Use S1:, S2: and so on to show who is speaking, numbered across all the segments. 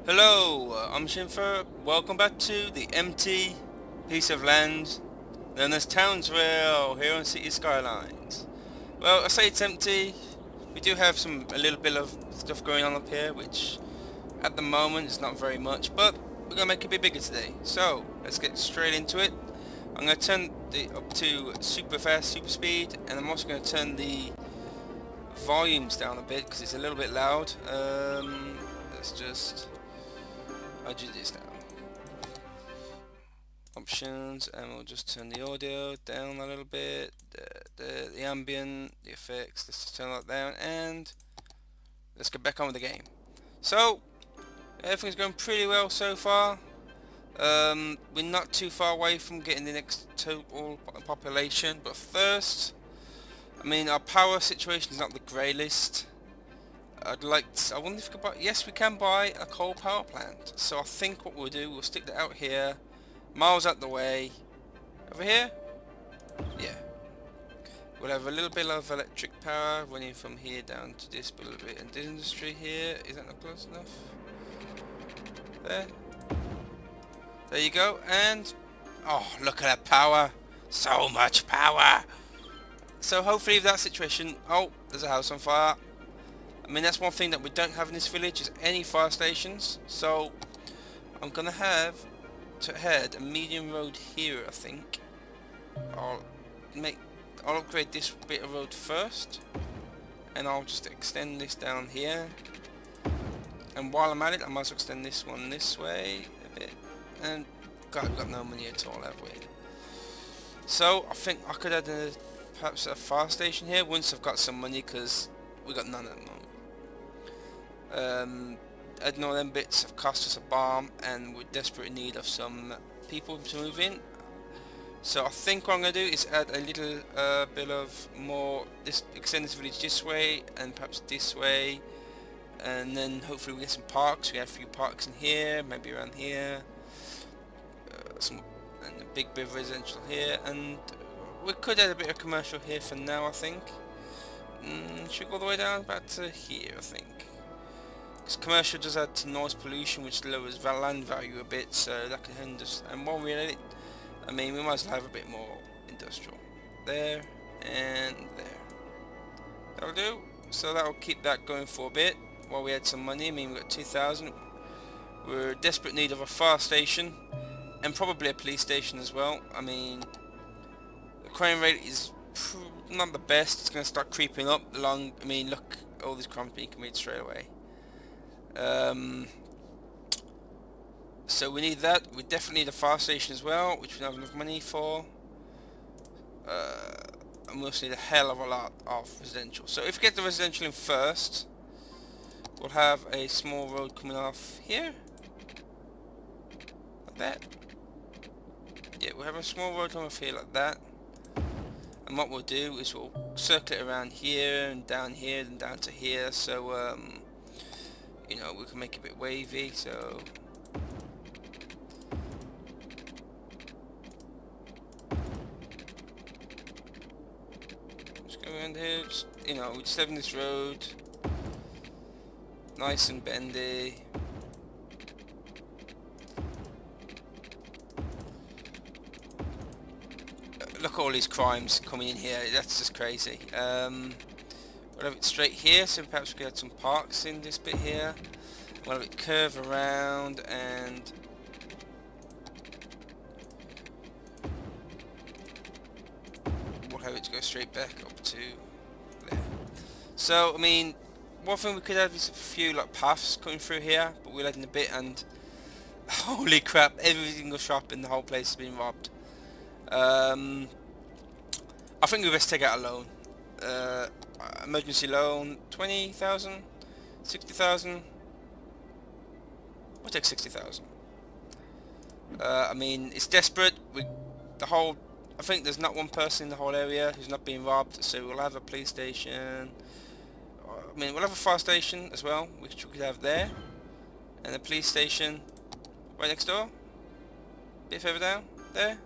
S1: Hello, I'm Shinfer. Welcome back to the empty piece of land known as Townsville here on City Skylines. Well, I say it's empty. We do have a little bit of stuff going on up here, which at the moment is not very much, but we're gonna make it a bit bigger today. So let's get straight into it. I'm gonna turn it up to super fast, super speed, and I'm also gonna turn the volumes down a bit because it's a little bit loud. Let's just I'll do this now. Options, and we'll just turn the audio down a little bit. The ambient, the effects, let's just turn that down, and let's get back on with the game. So everything's going pretty well so far. We're not too far away from getting the next total population, but first, I mean, our power situation is not the greatest. I wonder if we could buy, yes we can buy a coal power plant. So I think what we'll do, we'll stick that out here, miles out the way. Over here? Yeah. We'll have a little bit of electric power running from here down to this bit of it. And this industry here, is that not close enough? There. There you go, and oh, look at that power. So much power. So hopefully that situation, oh, there's a house on fire. I mean, that's one thing that we don't have in this village is any fire stations. So I'm gonna have to head a medium road here, I think. I'll upgrade this bit of road first, and I'll just extend this down here. And while I'm at it, I might as well extend this one this way a bit. And God, we've got no money at all, have we? So I think I could add perhaps a fire station here once I've got some money, because we got none at the moment. Adding all them bits have cost us a bomb, and we're desperate in need of some people to move in. So I think what I'm going to do is add a little bit of more, extend this village this way and perhaps this way, and then hopefully we get some parks. We have a few parks in here, maybe around here, and a big bit of residential here, and we could add a bit of commercial here for now, I think. Should we go all the way down back to here, I think. Because commercial does add to noise pollution, which lowers land value a bit, so that can hinder us. And while we're at it, I mean, we might as well have a bit more industrial. There, and there. That'll do. So that'll keep that going for a bit, while we add some money. I mean, we've got 2,000. We're in desperate need of a fire station, and probably a police station as well. I mean, the crime rate is not the best. It's going to start creeping up along. I mean, look, all these crimes being committed straight away. So we need that. We definitely need a fire station as well, which we don't have enough money for. And we also need a hell of a lot of residential. So if we get the residential in first, we'll have a small road coming off here, like that. Yeah, we'll have a small road coming off here like that. And what we'll do is we'll circle it around here and down here and down to here. So you know, we can make it a bit wavy. So just go around here. Just, you know, we're just having this road nice and bendy. Look at all these crimes coming in here. That's just crazy. We'll have it straight here, so perhaps we could add some parks in this bit here. We'll have it curve around, and we'll have it go straight back up to there. So I mean, one thing we could have is a few like paths coming through here, but we'll add in a bit, and holy crap, every single shop in the whole place has been robbed. I think we best take out a loan. Emergency loan, 20,000, 60,000. We'll take 60,000. I mean, it's desperate. I think there's not one person in the whole area who's not being robbed, so we'll have a police station. I mean, we'll have a fire station as well, which we could have there, and a police station right next door. A bit further down, there.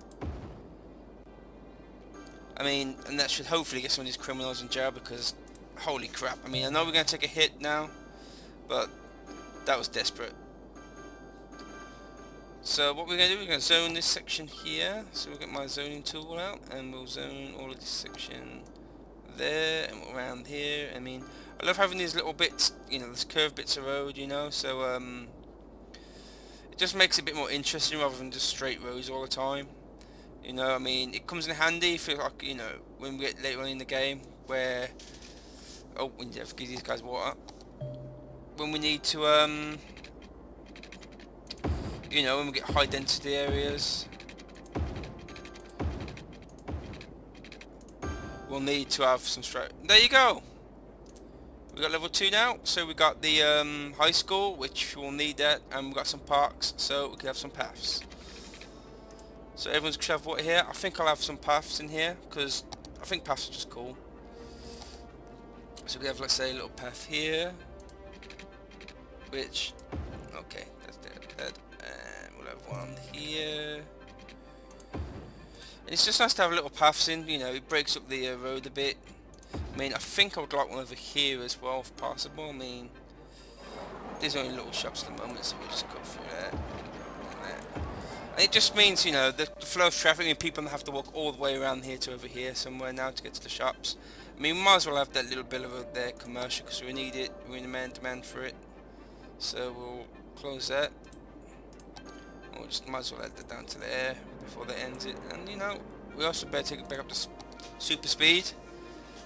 S1: I mean, and that should hopefully get some of these criminals in jail, because holy crap. I mean, I know we're going to take a hit now, but that was desperate. So what we're going to do, we're going to zone this section here. So we'll get my zoning tool out and we'll zone all of this section there and around here. I mean, I love having these little bits, you know, these curved bits of road, you know, so it just makes it a bit more interesting rather than just straight roads all the time. You know, I mean, it comes in handy for, like, you know, when we get later on in the game where, oh, we need to give these guys water. When we need to, you know, when we get high density areas, we'll need to have some straight. There you go. We got level 2 now, so we got the high school, which we'll need that, and we got some parks, so we can have some paths. So everyone's gonna have water here. I think I'll have some paths in here because I think paths are just cool. So we have, let's say, a little path here, which, okay, that's dead, and we'll have one here. And it's just nice to have little paths in, you know, it breaks up the road a bit. I mean, I think I would like one over here as well, if possible. I mean, there's only little shops at the moment, so we'll just go through that. And it just means, you know, the flow of traffic and people don't have to walk all the way around here to over here somewhere now to get to the shops. I mean, we might as well have that little bit of a commercial because we need it. We're in demand for it. So we'll close that. We'll just might as well add that down to there before that ends it. And, you know, we also better take it back up to super speed.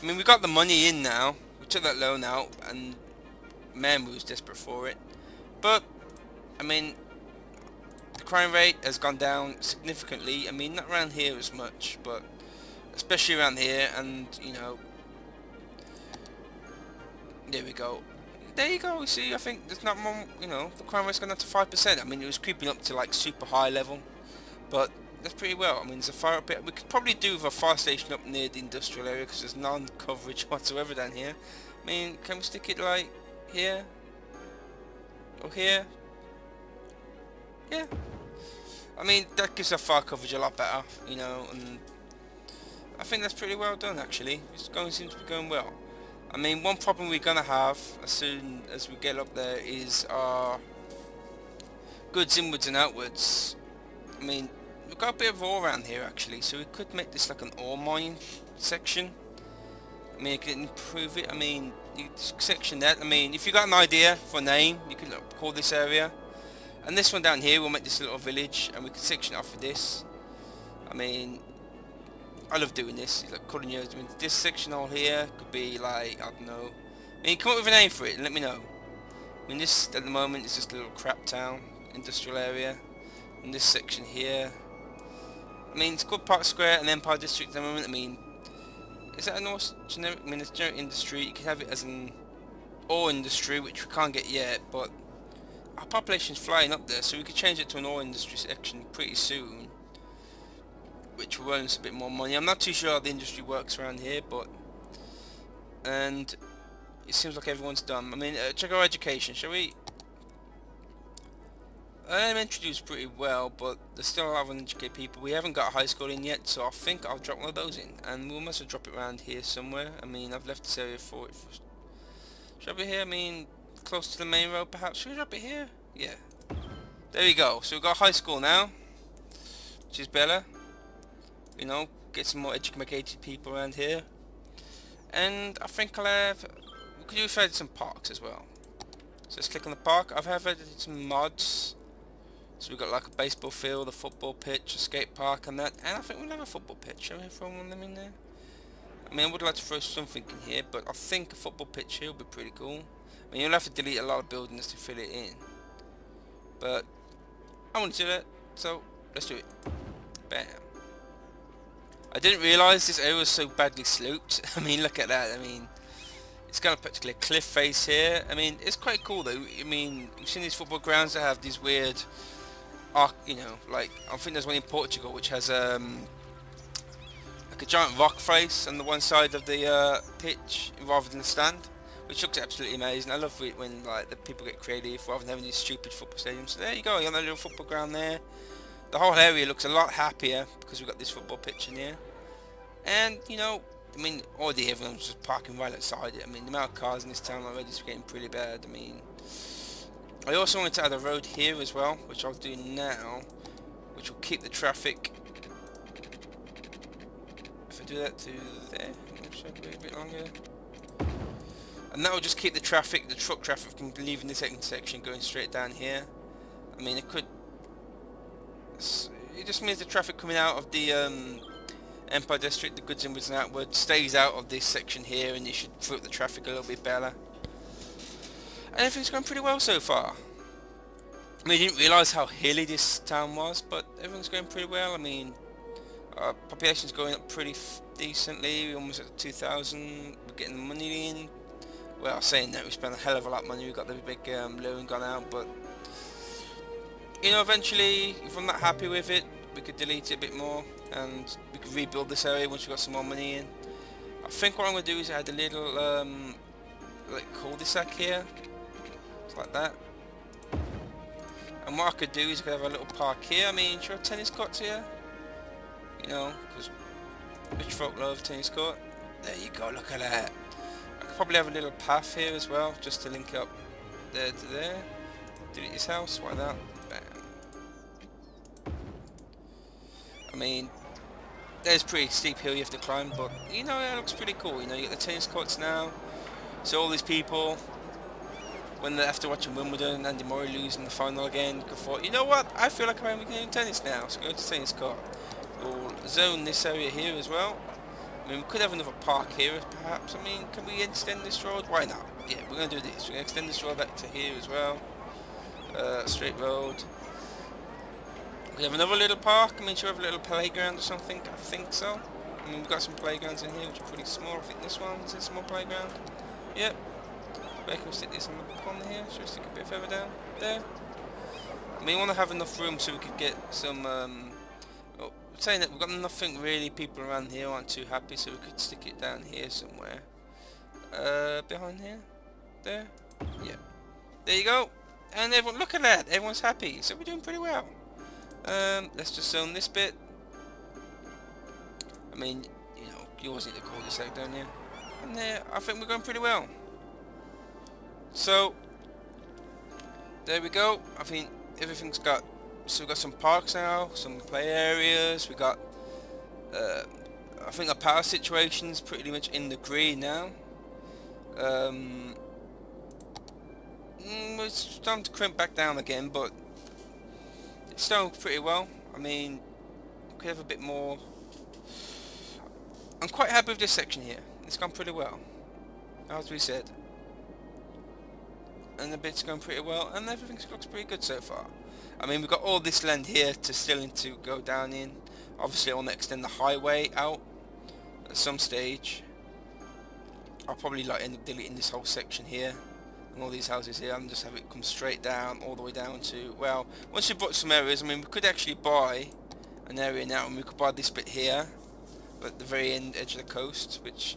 S1: I mean, we got the money in now. We took that loan out, and man, we was desperate for it. But, I mean, the crime rate has gone down significantly. I mean, not around here as much, but especially around here. And, you know, there we go. There you go. You see, I think there's not more. You know, the crime rate's gone up to 5%. I mean, it was creeping up to like super high level, but that's pretty well. I mean, there's a fire up here. We could probably do with a fire station up near the industrial area because there's none coverage whatsoever down here. I mean, can we stick it like here or here? Yeah. I mean, that gives our fire coverage a lot better, you know, and I think that's pretty well done actually. Seems to be going well. I mean, one problem we're gonna have as soon as we get up there is our goods inwards and outwards. I mean, we've got a bit of ore around here actually, so we could make this like an ore mining section. I mean, you can improve it. I mean, you section that. I mean, if you got an idea for a name, you can call this area. And this one down here, we'll make this little village, and we can section it off with this. I mean, I love doing this. Like calling you. I mean, this section all here could be like, I don't know. I mean, come up with a name for it and let me know. I mean, this at the moment is just a little crap town, industrial area, and this section here. I mean, it's called Park Square and Empire District at the moment. I mean, is that a North generic? I mean, it's generic industry. You can have it as an ore industry, which we can't get yet, but our population's flying up there, so we could change it to an ore industry section pretty soon, which will earn us a bit more money. I'm not too sure how the industry works around here, but and it seems like everyone's done. I mean, check our education, shall we? Elementary does pretty well, but there's still a lot of uneducated people. We haven't got a high school in yet, so I think I'll drop one of those in, and we'll must drop it around here somewhere. I mean, I've left this area for it. Should I drop it here? I mean, close to the main road, perhaps. Should we drop it here? Yeah. There we go. So we've got a high school now, which is better. You know, get some more educated people around here. And I think I'll have. We could do some parks as well. So let's click on the park. I've added some mods. So we've got like a baseball field, a football pitch, a skate park, and that. And I think we'll have a football pitch. Shall we throw one of them in there? I mean, I would like to throw something in here, but I think a football pitch here will be pretty cool. I mean, you'll have to delete a lot of buildings to fill it in. But I want to do that, so let's do it. Bam. I didn't realise this area was so badly sloped. I mean, look at that. I mean, it's got a particular cliff face here. I mean, it's quite cool though. I mean, you've seen these football grounds that have these weird arc, you know, like I think there's one in Portugal which has like a giant rock face on the one side of the pitch rather than the stand, which looks absolutely amazing. I love it when like the people get creative rather than having these stupid football stadiums. So there you go, you got that little football ground there. The whole area looks a lot happier because we've got this football pitch in here. And you know, I mean, already everyone's just parking right outside it. I mean, the amount of cars in this town already is getting pretty bad. I mean, I also wanted to add a road here as well, which I'll do now, which will keep the traffic. If I do that to there, should be a bit longer. And that will just keep the traffic, the truck traffic, from leaving this intersection going straight down here. I mean, it could. It just means the traffic coming out of the Empire District, the goods inwards and outwards, stays out of this section here, and you should route the traffic a little bit better. And everything's going pretty well so far. I mean, I didn't realise how hilly this town was, but everything's going pretty well. I mean, our population's going up pretty decently. We're almost at 2,000. We're getting the money in. Well, saying that, we spent a hell of a lot of money. We got the big loan gone out, but you know, eventually, if I'm not happy with it, we could delete it a bit more, and we could rebuild this area once we got some more money in. I think what I'm going to do is add a little like cul-de-sac here, just like that. And what I could do is I could have a little park here. I mean, should I have tennis courts here? You know, because rich folk love tennis court. There you go, look at that. I could probably have a little path here as well, just to link up there to there. Delete this house, like that. Bam. I mean, there's a pretty steep hill you have to climb, but you know, it looks pretty cool. You know, you get the tennis courts now. So all these people, when they're after watching Wimbledon and Andy Murray losing the final again, thought, you know what, I feel like I'm playing tennis now, so go to tennis court. We'll zone this area here as well. I mean, we could have another park here perhaps. I mean, can we extend this road? Why not? Yeah, we're going to do this. We're going to extend this road back to here as well. Straight road. We have another little park. I mean, should we have a little playground or something? I think so. I mean, we've got some playgrounds in here which are pretty small. I think this one is a small playground. Yep. Where can we stick this on the corner here? Should we stick it a bit further down? There. I mean, we want to have enough room so we could get some, saying that we've got nothing really, people around here aren't too happy, so we could stick it down here somewhere. Behind here? There? Yeah. There you go. And everyone, look at that, everyone's happy, so we're doing pretty well. Let's just zone this bit. I mean, you know, you always need to call this out, don't you? And there, I think we're going pretty well. So, there we go. I think everything's got, so we've got some parks now, some play areas, we got, I think our power situation's pretty much in the green now. It's starting to crimp back down again, but it's still pretty well. I mean, we could have a bit more. I'm quite happy with this section here. It's gone pretty well, as we said. And the bit's going pretty well, and everything looks pretty good so far. I mean, we've got all this land here to still to go down in. Obviously I want to extend the highway out at some stage. I'll probably like end up deleting this whole section here and all these houses here and just have it come straight down all the way down to, well, once we bought some areas, I mean, we could actually buy an area now, and we could buy this bit here at the very end edge of the coast, which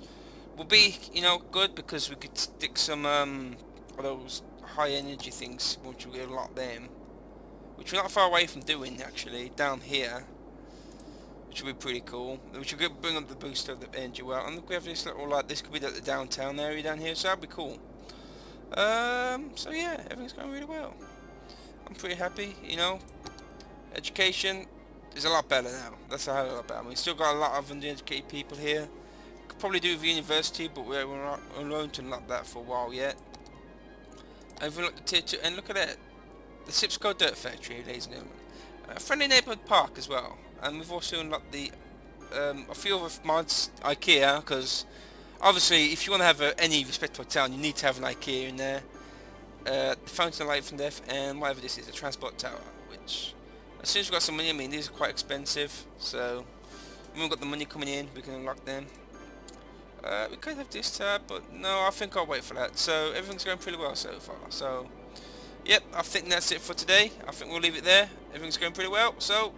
S1: will be, you know, good, because we could stick some of those high energy things, which we get a lot of them, which we're not far away from doing actually, down here, which would be pretty cool, which will bring up the boost of the energy well. And we have this little, like, this could be like the downtown area down here, so that'd be cool. So yeah, everything's going really well. I'm pretty happy, you know. Education is a lot better now. That's a hell of a lot better. I mean, we still got a lot of undereducated people here. Could probably do with university, but we're not alone to unlock that for a while yet. I've unlocked the tier 2, and look at that. The Sipsco Dirt Factory, ladies and gentlemen. A friendly neighbourhood park as well. And we've also unlocked the a few other mods, IKEA, because obviously if you want to have any respectable town, you need to have an IKEA in there. The Fountain of Light from Death, and whatever this is, the Transport Tower, which as soon as we've got some money, I mean, these are quite expensive, so when we've got the money coming in, we can unlock them. We could have this tab, but no, I think I'll wait for that. So everything's going pretty well so far. So, yep, I think that's it for today. I think we'll leave it there. Everything's going pretty well. So,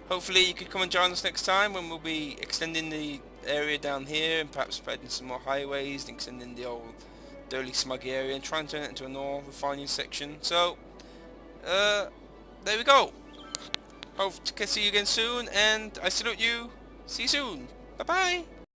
S1: hopefully you could come and join us next time when we'll be extending the area down here and perhaps spreading some more highways, and extending the old dirty smuggy area and trying to turn it into a normal refining section. So, there we go. Hope to see you again soon, and I salute you. See you soon. Bye bye.